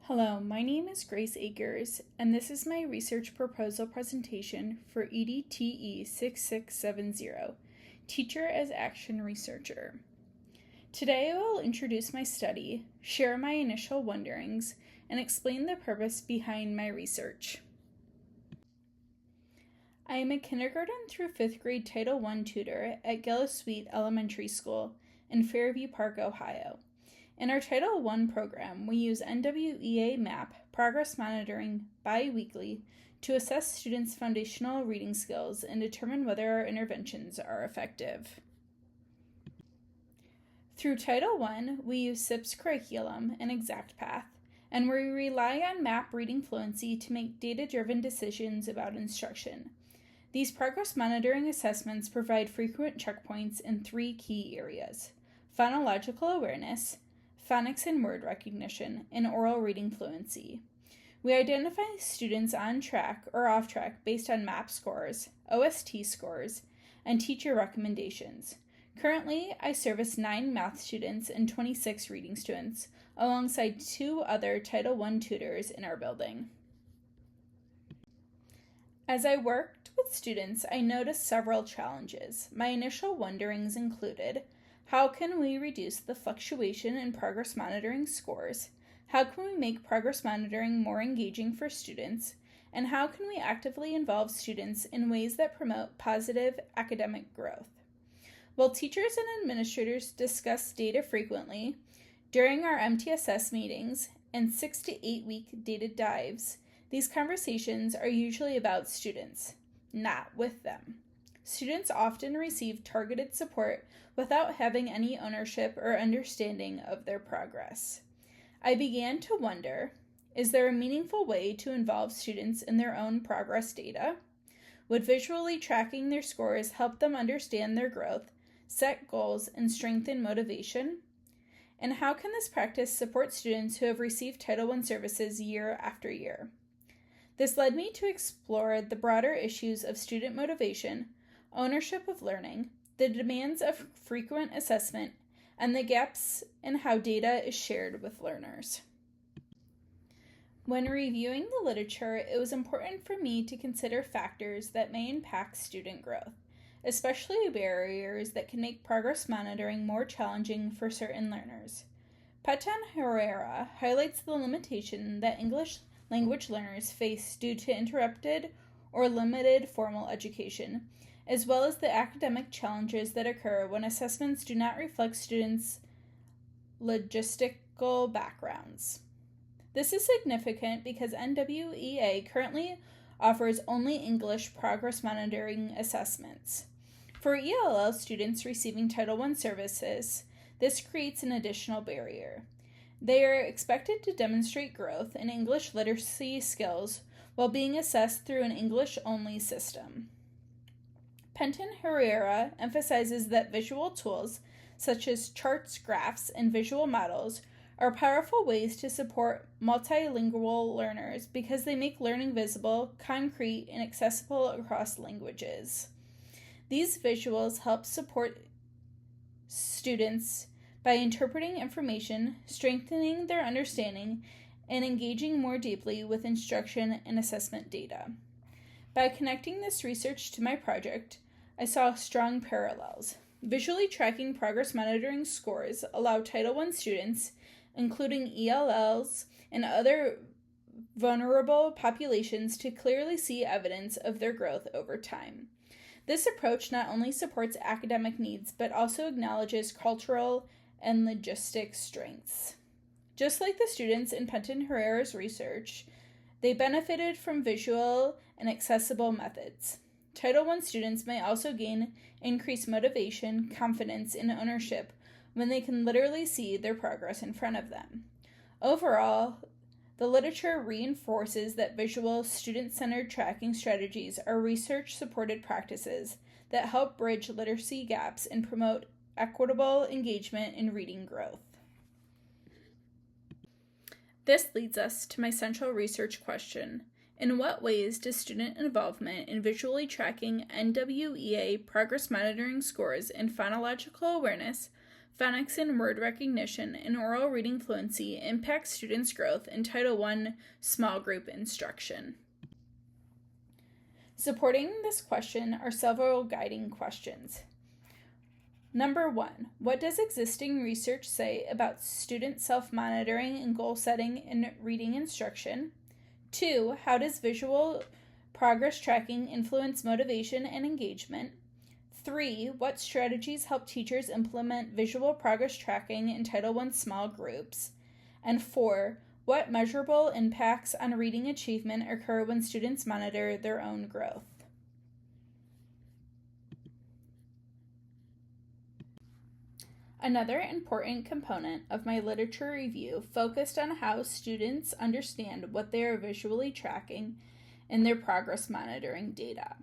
Hello, my name is Grace Akers, and this is my research proposal presentation for EDTE 6670, Teacher as Action Researcher. Today I will introduce my study, share my initial wonderings, and explain the purpose behind my research. I am a kindergarten through 5th grade Title I tutor at Gillespie Elementary School in Fairview Park, Ohio. In our Title I program, we use NWEA MAP progress monitoring bi-weekly to assess students' foundational reading skills and determine whether our interventions are effective. Through Title I, we use SIP's curriculum and ExactPath, and we rely on MAP reading fluency to make data-driven decisions about instruction. These progress monitoring assessments provide frequent checkpoints in 3 key areas: phonological awareness, phonics and word recognition, and oral reading fluency. We identify students on track or off track based on MAP scores, OST scores, and teacher recommendations. Currently, I service 9 math students and 26 reading students, alongside 2 other Title I tutors in our building. As I worked with students, I noticed several challenges. My initial wonderings included: how can we reduce the fluctuation in progress monitoring scores? How can we make progress monitoring more engaging for students? And how can we actively involve students in ways that promote positive academic growth? While teachers and administrators discuss data frequently, during our MTSS meetings and 6 to 8 week data dives, these conversations are usually about students, not with them. Students often receive targeted support without having any ownership or understanding of their progress. I began to wonder, is there a meaningful way to involve students in their own progress data? Would visually tracking their scores help them understand their growth, set goals, and strengthen motivation? And how can this practice support students who have received Title I services year after year? This led me to explore the broader issues of student motivation, ownership of learning, the demands of frequent assessment, and the gaps in how data is shared with learners. When reviewing the literature, it was important for me to consider factors that may impact student growth, especially barriers that can make progress monitoring more challenging for certain learners. Patan Herrera highlights the limitation that English language learners face due to interrupted or limited formal education, as well as the academic challenges that occur when assessments do not reflect students' logistical backgrounds. This is significant because NWEA currently offers only English progress monitoring assessments. For ELL students receiving Title I services, this creates an additional barrier. They are expected to demonstrate growth in English literacy skills while being assessed through an English-only system. Penton Herrera emphasizes that visual tools, such as charts, graphs, and visual models, are powerful ways to support multilingual learners because they make learning visible, concrete, and accessible across languages. These visuals help support students by interpreting information, strengthening their understanding, and engaging more deeply with instruction and assessment data. By connecting this research to my project, I saw strong parallels. Visually tracking progress monitoring scores allow Title I students, including ELLs and other vulnerable populations, to clearly see evidence of their growth over time. This approach not only supports academic needs, but also acknowledges cultural and logistic strengths. Just like the students in Penton Herrera's research, they benefited from visual and accessible methods. Title I students may also gain increased motivation, confidence, and ownership when they can literally see their progress in front of them. Overall, the literature reinforces that visual, student-centered tracking strategies are research-supported practices that help bridge literacy gaps and promote equitable engagement in reading growth. This leads us to my central research question: in what ways does student involvement in visually tracking NWEA progress monitoring scores in phonological awareness, phonics and word recognition, and oral reading fluency impact students' growth in Title I small group instruction? Supporting this question are several guiding questions. Number 1, what does existing research say about student self-monitoring and goal setting in reading instruction? 2, how does visual progress tracking influence motivation and engagement? 3, what strategies help teachers implement visual progress tracking in Title I small groups? And 4, what measurable impacts on reading achievement occur when students monitor their own growth? Another important component of my literature review focused on how students understand what they are visually tracking in their progress monitoring data.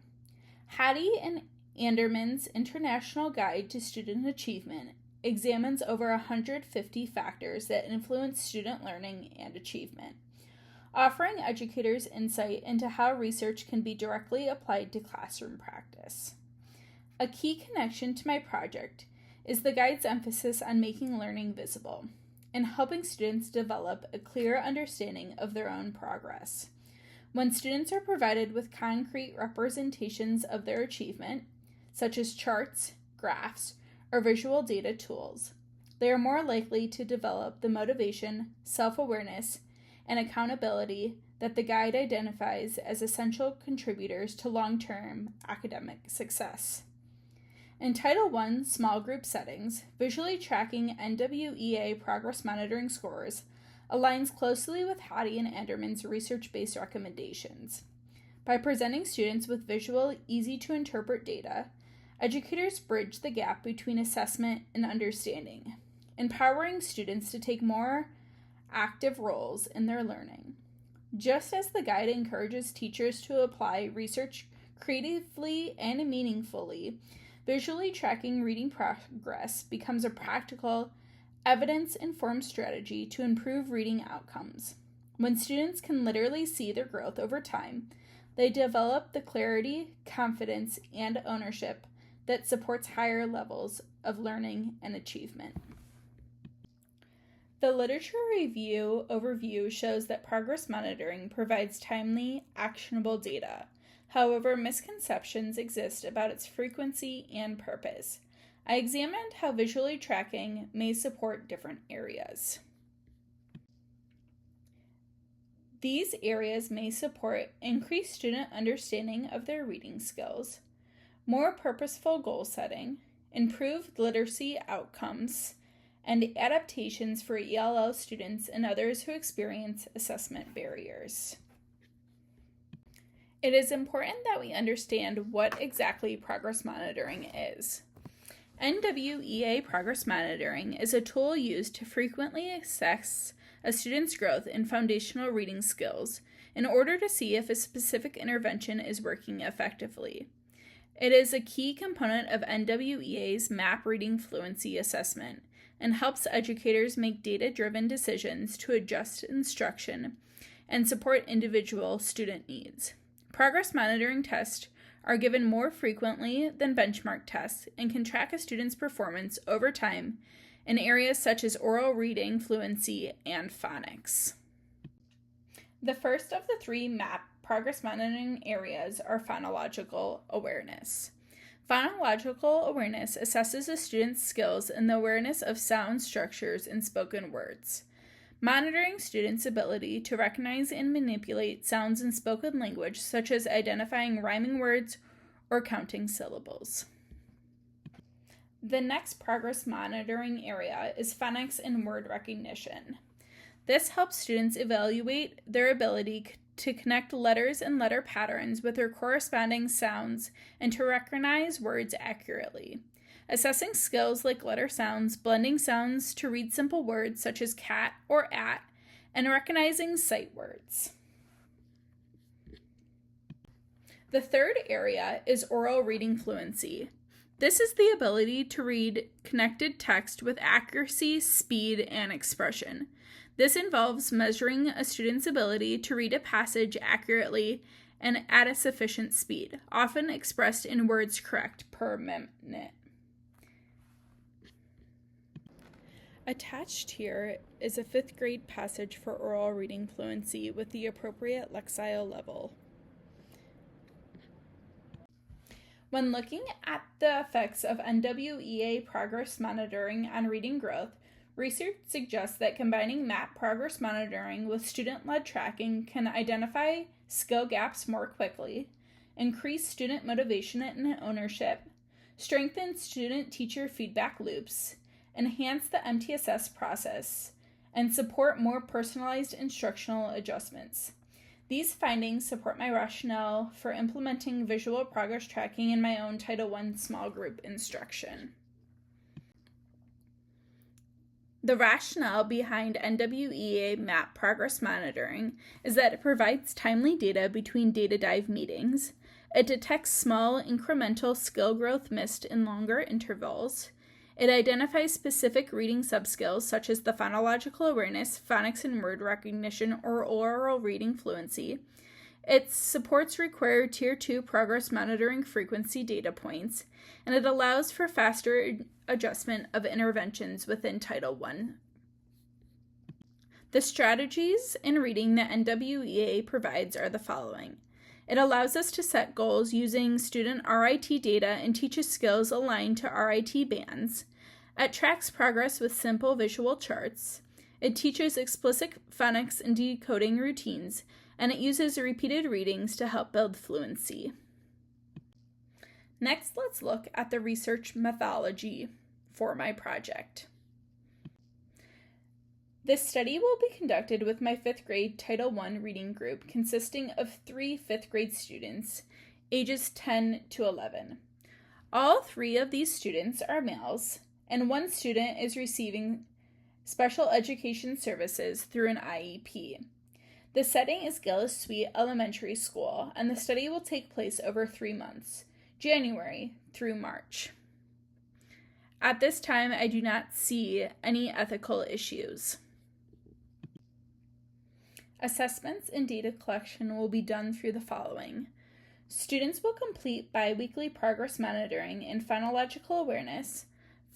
Hattie and Anderman's International Guide to Student Achievement examines over 150 factors that influence student learning and achievement, offering educators insight into how research can be directly applied to classroom practice. A key connection to my project is the guide's emphasis on making learning visible and helping students develop a clear understanding of their own progress. When students are provided with concrete representations of their achievement, such as charts, graphs, or visual data tools, they are more likely to develop the motivation, self-awareness, and accountability that the guide identifies as essential contributors to long-term academic success. In Title I small group settings, visually tracking NWEA progress monitoring scores aligns closely with Hattie and Anderman's research-based recommendations. By presenting students with visual, easy-to-interpret data, educators bridge the gap between assessment and understanding, empowering students to take more active roles in their learning. Just as the guide encourages teachers to apply research creatively and meaningfully, visually tracking reading progress becomes a practical, evidence-informed strategy to improve reading outcomes. When students can literally see their growth over time, they develop the clarity, confidence, and ownership that supports higher levels of learning and achievement. The literature review overview shows that progress monitoring provides timely, actionable data. However, misconceptions exist about its frequency and purpose. I examined how visually tracking may support different areas. These areas may support increased student understanding of their reading skills, more purposeful goal setting, improved literacy outcomes, and adaptations for ELL students and others who experience assessment barriers. It is important that we understand what exactly progress monitoring is. NWEA progress monitoring is a tool used to frequently assess a student's growth in foundational reading skills in order to see if a specific intervention is working effectively. It is a key component of NWEA's MAP reading fluency assessment and helps educators make data-driven decisions to adjust instruction and support individual student needs. Progress monitoring tests are given more frequently than benchmark tests and can track a student's performance over time in areas such as oral reading, fluency, and phonics. The first of the 3 MAP progress monitoring areas are phonological awareness. Phonological awareness assesses a student's skills in the awareness of sound structures in spoken words, monitoring students' ability to recognize and manipulate sounds in spoken language, such as identifying rhyming words or counting syllables. The next progress monitoring area is phonics and word recognition. This helps students evaluate their ability to connect letters and letter patterns with their corresponding sounds and to recognize words accurately. Assessing skills like letter sounds, blending sounds to read simple words such as cat or at, and recognizing sight words. The third area is oral reading fluency. This is the ability to read connected text with accuracy, speed, and expression. This involves measuring a student's ability to read a passage accurately and at a sufficient speed, often expressed in words correct per minute. Attached here is a 5th grade passage for oral reading fluency with the appropriate lexile level. When looking at the effects of NWEA progress monitoring on reading growth, research suggests that combining MAP progress monitoring with student-led tracking can identify skill gaps more quickly, increase student motivation and ownership, strengthen student-teacher feedback loops, enhance the MTSS process, and support more personalized instructional adjustments. These findings support my rationale for implementing visual progress tracking in my own Title I small group instruction. The rationale behind NWEA MAP progress monitoring is that it provides timely data between data dive meetings. It detects small incremental skill growth missed in longer intervals. It identifies specific reading subskills such as the phonological awareness, phonics and word recognition, or oral reading fluency. It supports required Tier 2 progress monitoring frequency data points, and it allows for faster adjustment of interventions within Title I. The strategies in reading that NWEA provides are the following. It allows us to set goals using student RIT data and teaches skills aligned to RIT bands. It tracks progress with simple visual charts. It teaches explicit phonics and decoding routines, and it uses repeated readings to help build fluency. Next, let's look at the research methodology for my project. This study will be conducted with my 5th grade Title I reading group consisting of 3 5th grade students, ages 10 to 11. All 3 of these students are males, and 1 student is receiving special education services through an IEP. The setting is Gillis Sweet Elementary School, and the study will take place over 3 months, January through March. At this time, I do not see any ethical issues. Assessments and data collection will be done through the following. Students will complete bi-weekly progress monitoring in phonological awareness,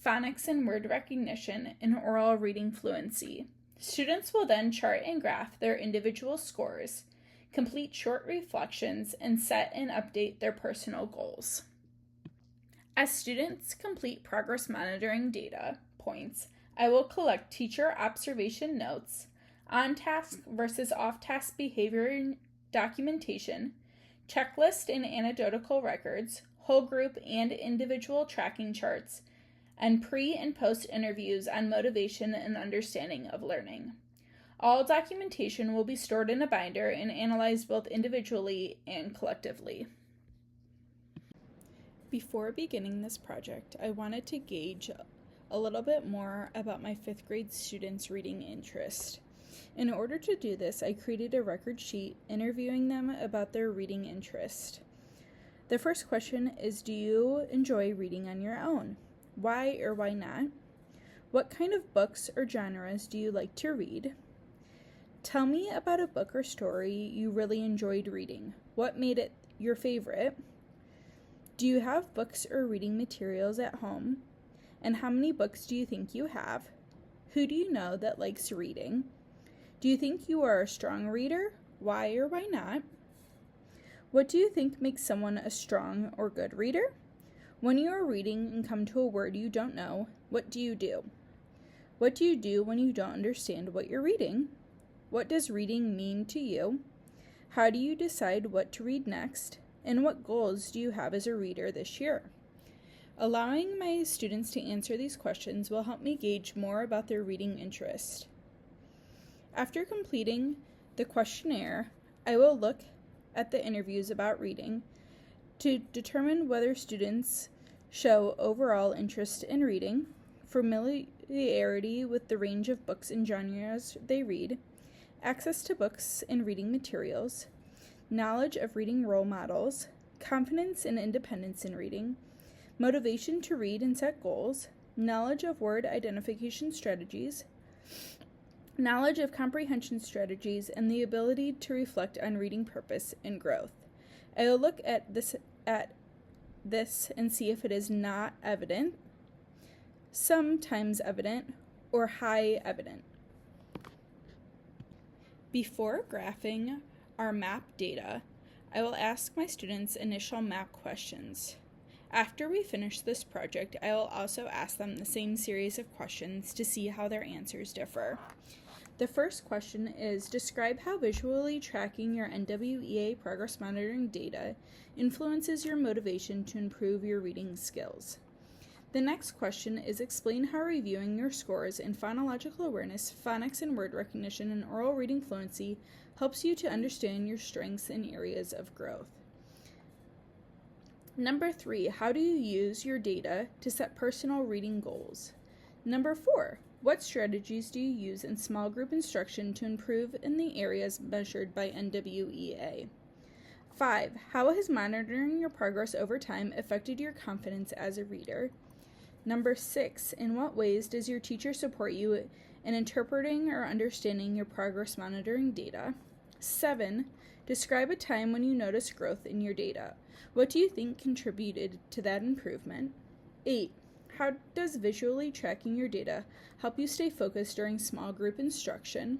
phonics and word recognition, and oral reading fluency. Students will then chart and graph their individual scores, complete short reflections, and set and update their personal goals. As students complete progress monitoring data points, I will collect teacher observation notes, on-task versus off-task behavior documentation, checklist and anecdotal records, whole group and individual tracking charts, and pre- and post-interviews on motivation and understanding of learning. All documentation will be stored in a binder and analyzed both individually and collectively. Before beginning this project, I wanted to gauge a little bit more about my 5th grade students' reading interest. In order to do this, I created a record sheet interviewing them about their reading interest. The first question is, do you enjoy reading on your own? Why or why not? What kind of books or genres do you like to read? Tell me about a book or story you really enjoyed reading. What made it your favorite? Do you have books or reading materials at home? And how many books do you think you have? Who do you know that likes reading? Do you think you are a strong reader? Why or why not? What do you think makes someone a strong or good reader? When you are reading and come to a word you don't know, what do you do? What do you do when you don't understand what you're reading? What does reading mean to you? How do you decide what to read next? And what goals do you have as a reader this year? Allowing my students to answer these questions will help me gauge more about their reading interest. After completing the questionnaire, I will look at the interviews about reading to determine whether students show overall interest in reading, familiarity with the range of books and genres they read, access to books and reading materials, knowledge of reading role models, confidence and independence in reading, motivation to read and set goals, knowledge of word identification strategies, knowledge of comprehension strategies, and the ability to reflect on reading purpose and growth. I will look at this and see if it is not evident, sometimes evident, or high evident. Before graphing our map data, I will ask my students initial map questions. After we finish this project, I will also ask them the same series of questions to see how their answers differ. The first question is, describe how visually tracking your NWEA progress monitoring data influences your motivation to improve your reading skills. The next question is, explain how reviewing your scores in phonological awareness, phonics and word recognition, and oral reading fluency helps you to understand your strengths and areas of growth. Number 3, how do you use your data to set personal reading goals? Number 4, what strategies do you use in small group instruction to improve in the areas measured by NWEA? 5, how has monitoring your progress over time affected your confidence as a reader? Number 6, in what ways does your teacher support you in interpreting or understanding your progress monitoring data? 7, describe a time when you noticed growth in your data. What do you think contributed to that improvement? 8, how does visually tracking your data help you stay focused during small group instruction?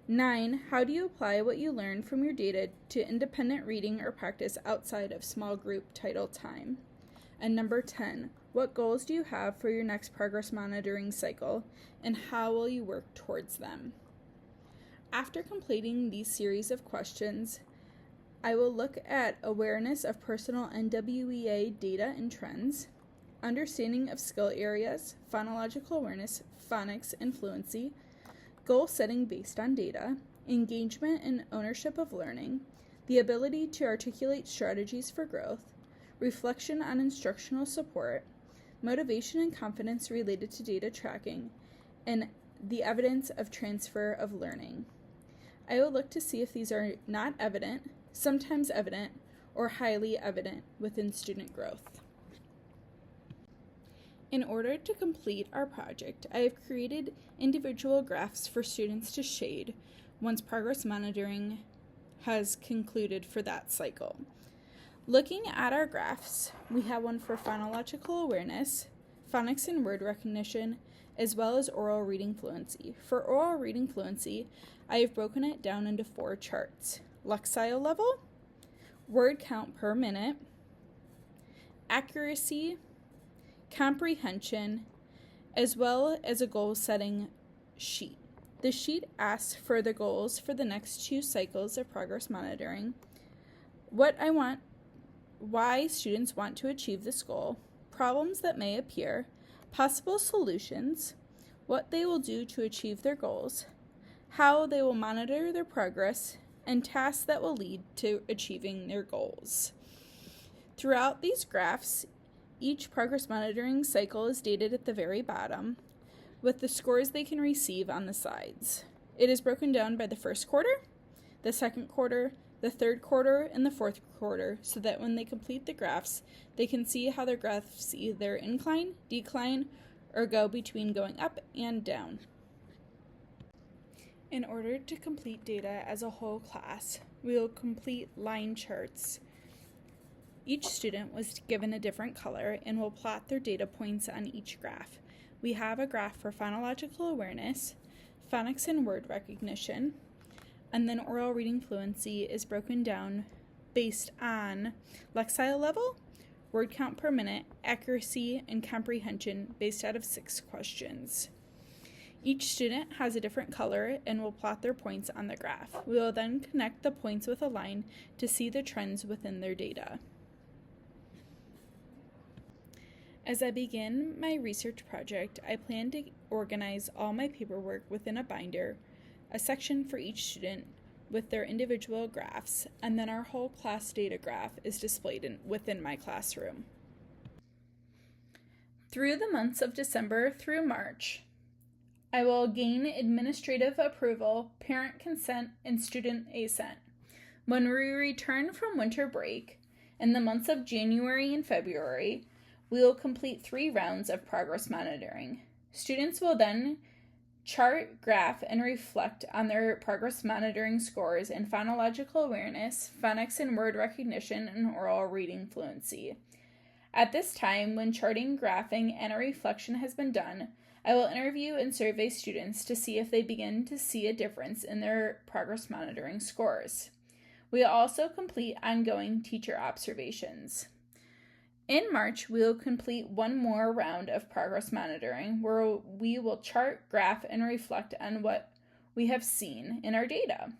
9, how do you apply what you learned from your data to independent reading or practice outside of small group title time? And number 10, what goals do you have for your next progress monitoring cycle, and how will you work towards them? After completing these series of questions, I will look at awareness of personal NWEA data and trends, understanding of skill areas, phonological awareness, phonics and fluency, goal setting based on data, engagement and ownership of learning, the ability to articulate strategies for growth, reflection on instructional support, motivation and confidence related to data tracking, and the evidence of transfer of learning. I will look to see if these are not evident, sometimes evident, or highly evident within student growth. In order to complete our project, I have created individual graphs for students to shade once progress monitoring has concluded for that cycle. Looking at our graphs, we have one for phonological awareness, phonics and word recognition, as well as oral reading fluency. For oral reading fluency, I have broken it down into 4 charts: lexile level, word count per minute, accuracy, comprehension, as well as a goal setting sheet. The sheet asks for the goals for the next 2 cycles of progress monitoring, why students want to achieve this goal, problems that may appear, possible solutions, what they will do to achieve their goals, how they will monitor their progress, and tasks that will lead to achieving their goals. Throughout these graphs, each progress monitoring cycle is dated at the very bottom, with the scores they can receive on the sides. It is broken down by the first quarter, the second quarter, the third quarter, and the fourth quarter, so that when they complete the graphs, they can see how their graphs either incline, decline, or go between going up and down. In order to complete data as a whole class, we will complete line charts. Each student was given a different color and will plot their data points on each graph. We have a graph for phonological awareness, phonics and word recognition, and then oral reading fluency is broken down based on lexile level, word count per minute, accuracy, and comprehension based out of 6 questions. Each student has a different color and will plot their points on the graph. We will then connect the points with a line to see the trends within their data. As I begin my research project, I plan to organize all my paperwork within a binder, a section for each student with their individual graphs, and then our whole class data graph is displayed within my classroom. Through the months of December through March, I will gain administrative approval, parent consent, and student assent. When we return from winter break, in the months of January and February, we will complete 3 rounds of progress monitoring. Students will then chart, graph, and reflect on their progress monitoring scores in phonological awareness, phonics and word recognition, and oral reading fluency. At this time, when charting, graphing, and a reflection has been done, I will interview and survey students to see if they begin to see a difference in their progress monitoring scores. We will also complete ongoing teacher observations. In March, we will complete one more round of progress monitoring where we will chart, graph, and reflect on what we have seen in our data.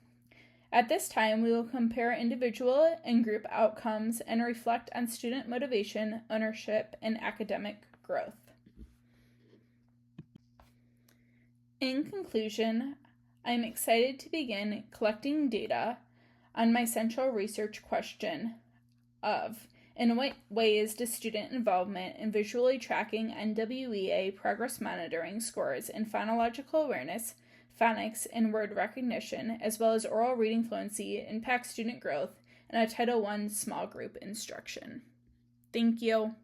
At this time, we will compare individual and group outcomes and reflect on student motivation, ownership, and academic growth. In conclusion, I am excited to begin collecting data on my central research question of in what ways does student involvement in visually tracking NWEA progress monitoring scores in phonological awareness, phonics, and word recognition, as well as oral reading fluency, impact student growth in a Title I small group instruction? Thank you.